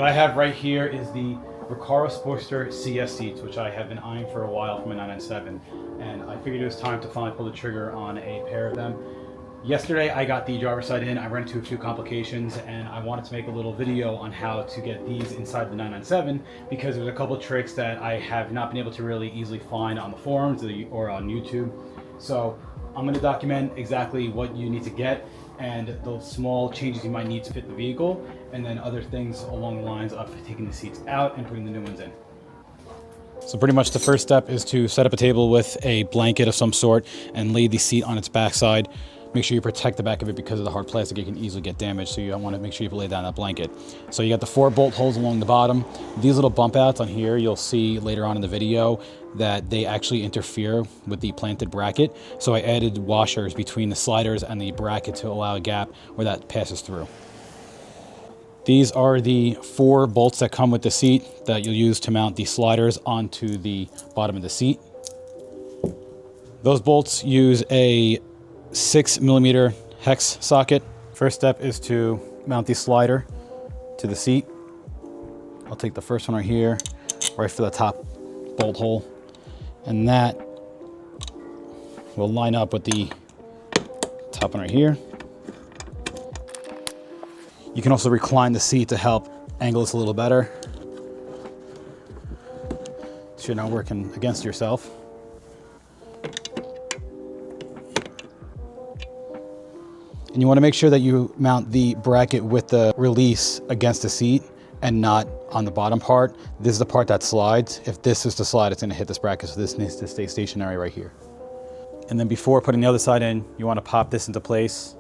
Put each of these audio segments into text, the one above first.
What I have right here is the Recaro Sportster CS seats, which I have been eyeing for a while from a 997, and I figured it was time to finally pull the trigger on a pair of them. Yesterday I got the driver's side in, I ran into a few complications, and I wanted to make a little video on how to get these inside the 997 because there's a couple of tricks that I have not been able to really easily find on the forums or on YouTube. So I'm going to document exactly what you need to get and the small changes you might need to fit the vehicle, and then other things along the lines of taking the seats out and putting the new ones in. So pretty much the first step is to set up a table with a blanket of some sort and lay the seat on its backside. Make sure you protect the back of it because of the hard plastic. It can easily get damaged, so you want to make sure you lay down that blanket. So you got the 4 bolt holes along the bottom. These little bump outs on here, you'll see later on in the video that they actually interfere with the planted bracket. So I added washers between the sliders and the bracket to allow a gap where that passes through. These are the 4 bolts that come with the seat that you'll use to mount the sliders onto the bottom of the seat. Those bolts use a 6mm hex socket. First step is to mount the slider to the seat. I'll take the first one right here, right for the top bolt hole, and that will line up with the top one right here. You can also recline the seat to help angle this a little better, so you're not working against yourself. And you want to make sure that you mount the bracket with the release against the seat and not on the bottom part. This is the part that slides. If this is to slide, it's going to hit this bracket, so this needs to stay stationary right here. And then before putting the other side in, you want to pop this into place.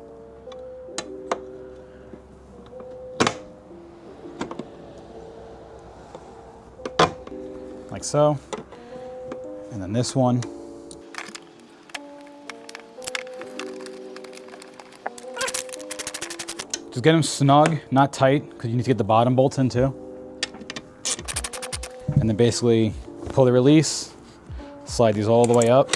Like so. And then this one. Just get them snug, not tight, because you need to get the bottom bolts in too. And then basically pull the release, slide these all the way up.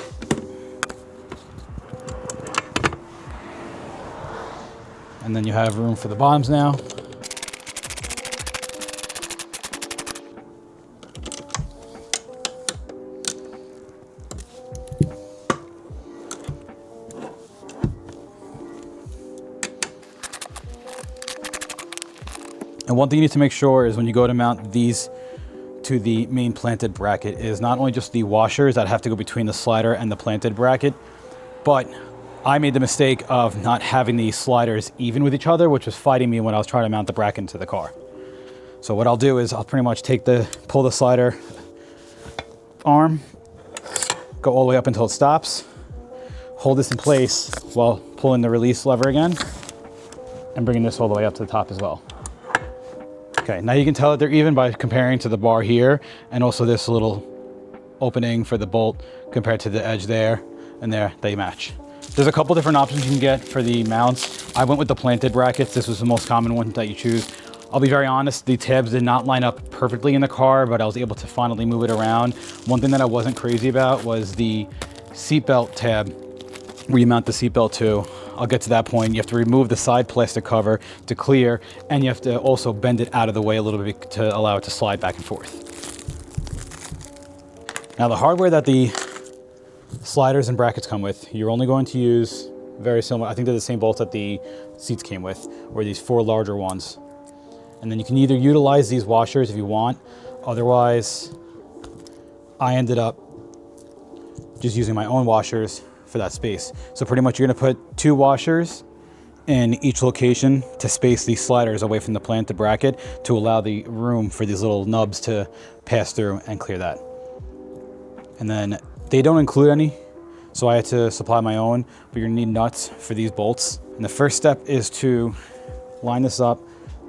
And then you have room for the bottoms now. And one thing you need to make sure is when you go to mount these to the main planted bracket is not only just the washers that have to go between the slider and the planted bracket, but I made the mistake of not having the sliders even with each other, which was fighting me when I was trying to mount the bracket into the car. So what I'll do is I'll pretty much pull the slider arm, go all the way up until it stops, hold this in place while pulling the release lever again, and bringing this all the way up to the top as well. Okay, now you can tell that they're even by comparing to the bar here, and also this little opening for the bolt compared to the edge there, and there they match. There's a couple different options you can get for the mounts. I went with the planted brackets. This was the most common one that you choose. I'll be very honest, the tabs did not line up perfectly in the car, but I was able to finally move it around. One thing that I wasn't crazy about was the seatbelt tab where you mount the seatbelt to. I'll get to that point. You have to remove the side plastic cover to clear, and you have to also bend it out of the way a little bit to allow it to slide back and forth. Now the hardware that the sliders and brackets come with, you're only going to use very similar. I think they're the same bolts that the seats came with, or these 4 larger ones. And then you can either utilize these washers if you want. Otherwise, I ended up just using my own washers for that space. So pretty much you're going to put 2 washers in each location to space these sliders away from the planted bracket to allow the room for these little nubs to pass through and clear that. And then they don't include any, so I had to supply my own, but you're going to need nuts for these bolts. And the first step is to line this up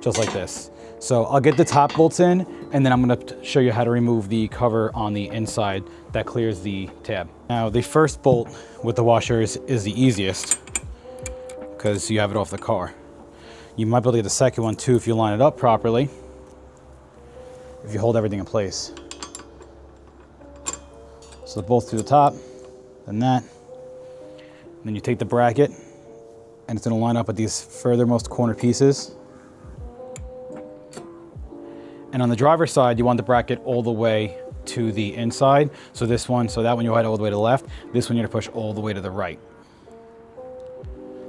just like this. So I'll get the top bolts in, and then I'm going to show you how to remove the cover on the inside that clears the tab. Now the first bolt with the washers is the easiest because you have it off the car. You might be able to get the second one too if you line it up properly, if you hold everything in place. So the bolt through the top, then that. And then you take the bracket, and it's going to line up with these furthermost corner pieces. And on the driver's side, you want the bracket all the way to the inside. So this one, so that one you had all the way to the left. This one you're gonna push all the way to the right.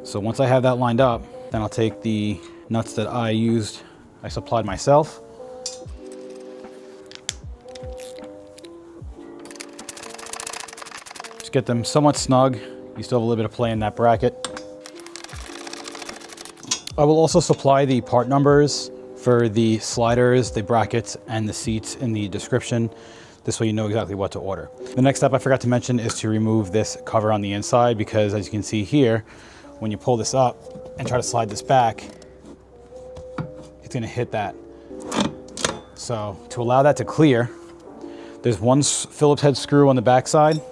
So once I have that lined up, then I'll take the nuts that I supplied myself. Just get them somewhat snug. You still have a little bit of play in that bracket. I will also supply the part numbers for the sliders, the brackets, and the seats in the description. This way you know exactly what to order. The next step I forgot to mention is to remove this cover on the inside, because as you can see here, when you pull this up and try to slide this back, it's gonna hit that. So to allow that to clear, there's one Phillips head screw on the back side.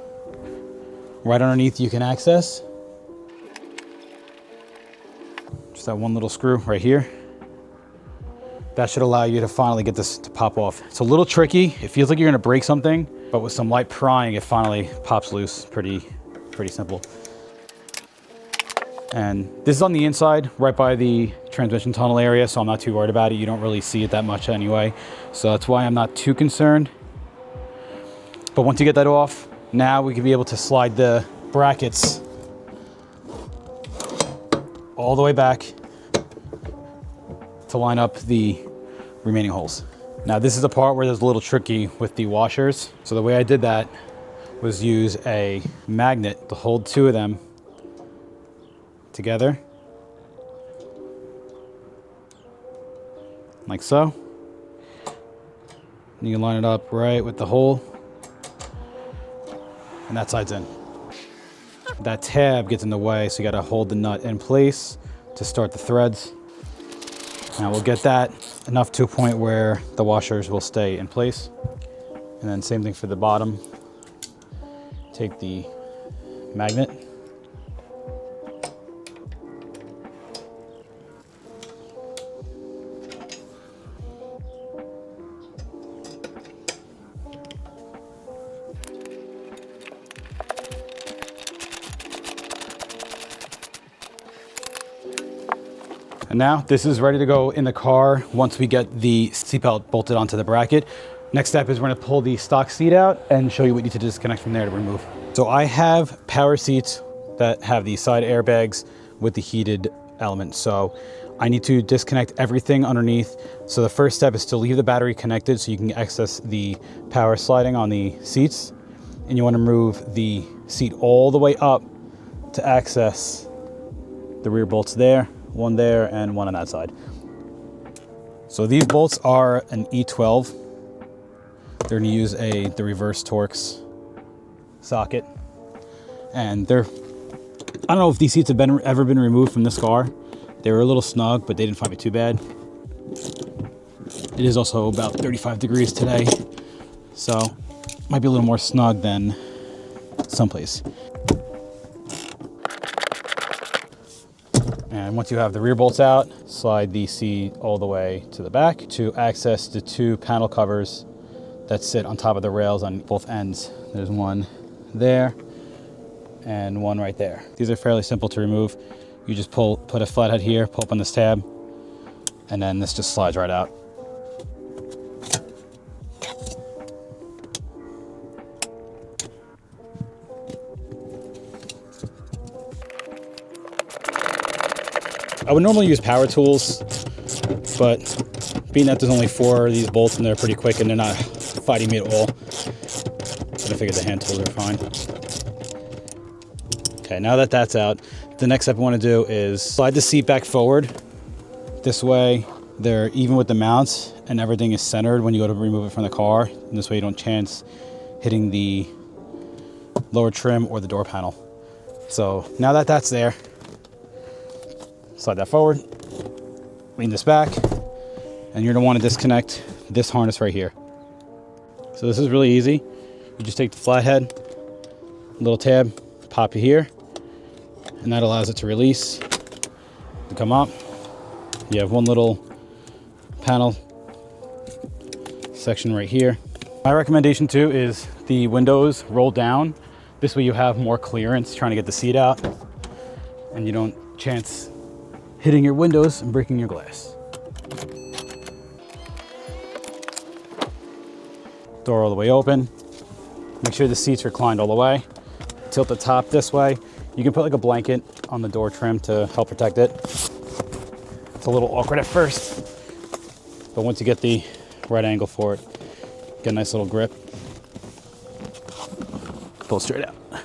Right underneath you can access. Just that one little screw right here. That should allow you to finally get this to pop off. It's a little tricky. It feels like you're gonna break something, but with some light prying, it finally pops loose. Pretty simple. And this is on the inside, right by the transmission tunnel area, so I'm not too worried about it. You don't really see it that much anyway. So that's why I'm not too concerned. But once you get that off, now we can be able to slide the brackets all the way back to line up the remaining holes. Now this is the part where there's a little tricky with the washers. So the way I did that was use a magnet to hold two of them together, like so. And you can line it up right with the hole, and that side's in. That tab gets in the way, so you gotta hold the nut in place to start the threads. Now we'll get that enough to a point where the washers will stay in place. And then same thing for the bottom. Take the magnet. And now this is ready to go in the car once we get the seatbelt bolted onto the bracket. Next step is we're gonna pull the stock seat out and show you what you need to disconnect from there to remove. So I have power seats that have the side airbags with the heated element. So I need to disconnect everything underneath. So the first step is to leave the battery connected so you can access the power sliding on the seats. And you wanna move the seat all the way up to access the rear bolts there. One there and one on that side. So these bolts are an E12. They're gonna use the reverse Torx socket. And I don't know if these seats have ever been removed from this car. They were a little snug, but they didn't find it too bad. It is also about 35 degrees today, so might be a little more snug than someplace. And once you have the rear bolts out, slide the seat all the way to the back to access the two panel covers that sit on top of the rails on both ends. There's one there and one right there. These are fairly simple to remove. You just put a flathead here, pull up on this tab, and then this just slides right out. I would normally use power tools, but being that there's only 4 of these bolts and they're pretty quick and they're not fighting me at all, but I figured the hand tools are fine. Okay, now that that's out, the next step I want to do is slide the seat back forward. This way they're even with the mounts and everything is centered when you go to remove it from the car. And this way you don't chance hitting the lower trim or the door panel. So now that that's there, slide that forward, lean this back, and you're gonna want to disconnect this harness right here. So this is really easy. You just take the flathead, little tab, pop it here, and that allows it to release, to come up. You have one little panel section right here. My recommendation too is the windows roll down. This way you have more clearance trying to get the seat out, and you don't chance hitting your windows and breaking your glass. Door all the way open. Make sure the seats are reclined all the way. Tilt the top this way. You can put like a blanket on the door trim to help protect it. It's a little awkward at first, but once you get the right angle for it, get a nice little grip. Pull it straight out. And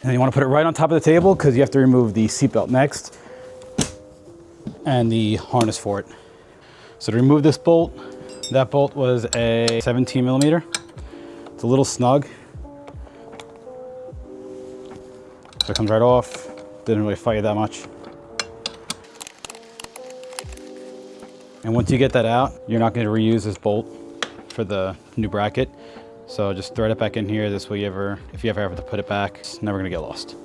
then you want to put it right on top of the table because you have to remove the seatbelt next and the harness for it. So to remove this bolt, that bolt was a 17 millimeter. It's a little snug. So it comes right off. Didn't really fight you that much. And once you get that out, you're not going to reuse this bolt for the new bracket. So just thread it back in here. This way, if you ever have to put it back, it's never going to get lost.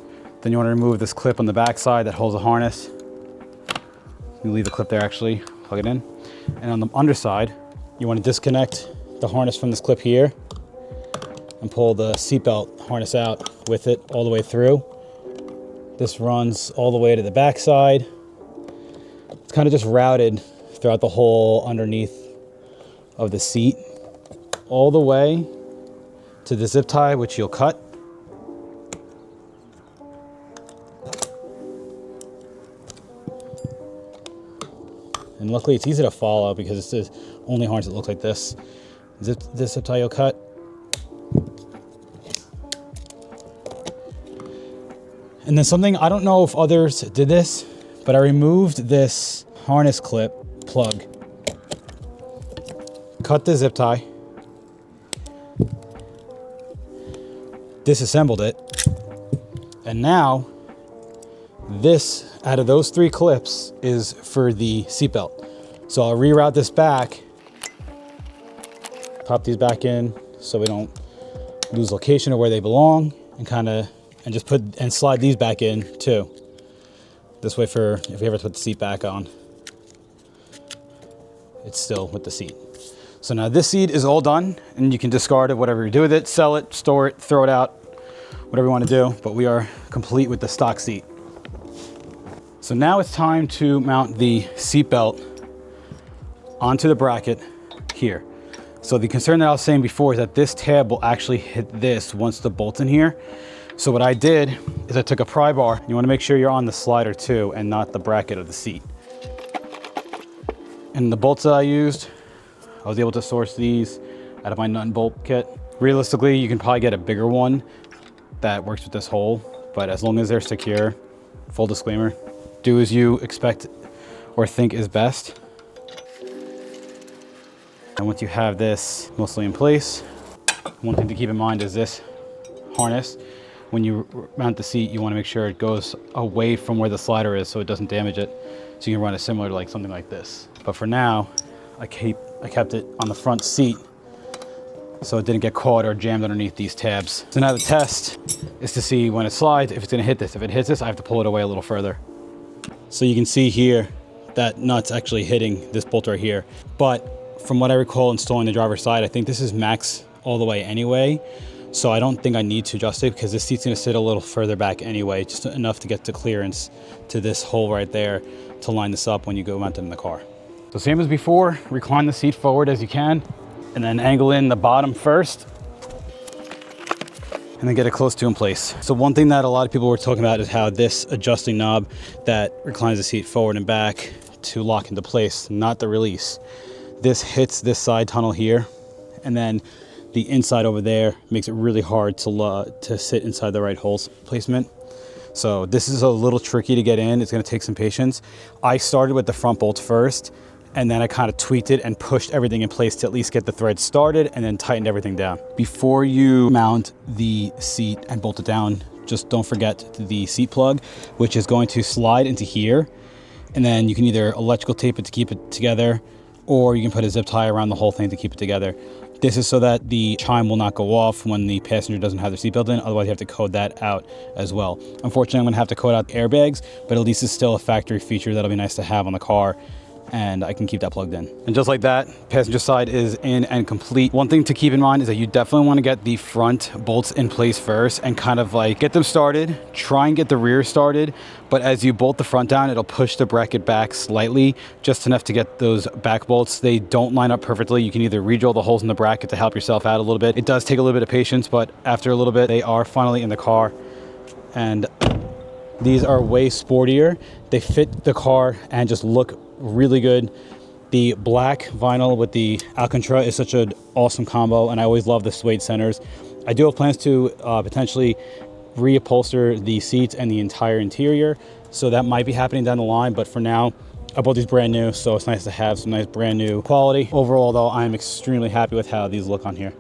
Then you want to remove this clip on the back side that holds the harness. You leave the clip there actually, plug it in. And on the underside, you want to disconnect the harness from this clip here and pull the seatbelt harness out with it all the way through. This runs all the way to the back side. It's kind of just routed throughout the whole underneath of the seat, all the way to the zip tie, which you'll cut. And luckily it's easy to follow because it's the only harness that looks like this. This zip tie you'll cut. And then something, I don't know if others did this, but I removed this harness clip plug. Cut the zip tie. Disassembled it. And now, this, out of those 3 clips, is for the seatbelt. So I'll reroute this back, pop these back in so we don't lose location of where they belong, and just slide these back in too. This way, for if you ever put the seat back on, it's still with the seat. So now this seat is all done, and you can discard it, whatever you do with it, sell it, store it, throw it out, whatever you want to do, but we are complete with the stock seat. So now it's time to mount the seat belt onto the bracket here. So the concern that I was saying before is that this tab will actually hit this once the bolt's in here. So what I did is I took a pry bar. You want to make sure you're on the slider too and not the bracket of the seat. And the bolts that I used, I was able to source these out of my nut and bolt kit. Realistically, you can probably get a bigger one that works with this hole, but as long as they're secure, full disclaimer, do as you expect or think is best. And once you have this mostly in place, one thing to keep in mind is this harness. When you mount the seat, you want to make sure it goes away from where the slider is so it doesn't damage it. So you can run it similar to like something like this. But for now, I kept it on the front seat so it didn't get caught or jammed underneath these tabs. So now the test is to see when it slides, if it's gonna hit this. If it hits this, I have to pull it away a little further. So you can see here that nut's actually hitting this bolt right here. But from what I recall installing the driver's side, I think this is max all the way anyway. So I don't think I need to adjust it because this seat's gonna sit a little further back anyway, just enough to get the clearance to this hole right there to line this up when you go mount it in the car. So same as before, recline the seat forward as you can, and then angle in the bottom first, and then get it close to in place. So one thing that a lot of people were talking about is how this adjusting knob that reclines the seat forward and back to lock into place, not the release. This hits this side tunnel here, and then the inside over there makes it really hard to sit inside the right hole placement. So this is a little tricky to get in. It's gonna take some patience. I started with the front bolts first, and then I kind of tweaked it and pushed everything in place to at least get the thread started and then tightened everything down. Before you mount the seat and bolt it down, just don't forget the seat plug, which is going to slide into here. And then you can either electrical tape it to keep it together, or you can put a zip tie around the whole thing to keep it together. This is so that the chime will not go off when the passenger doesn't have their seatbelt in, otherwise you have to code that out as well. Unfortunately, I'm gonna have to code out the airbags, but at least it's still a factory feature that'll be nice to have on the car and I can keep that plugged in. And just like that, passenger side is in and complete. One thing to keep in mind is that you definitely want to get the front bolts in place first and kind of like get them started, try and get the rear started. But as you bolt the front down, it'll push the bracket back slightly, just enough to get those back bolts. They don't line up perfectly. You can either re-drill the holes in the bracket to help yourself out a little bit. It does take a little bit of patience, but after a little bit, they are finally in the car. And these are way sportier. They fit the car and just look really good. The black vinyl with the Alcantara is such an awesome combo, and I always love the suede centers. I do have plans to potentially reupholster the seats and the entire interior, so that might be happening down the line, but for now I bought these brand new, so it's nice to have some nice brand new quality. Overall though, I am extremely happy with how these look on here.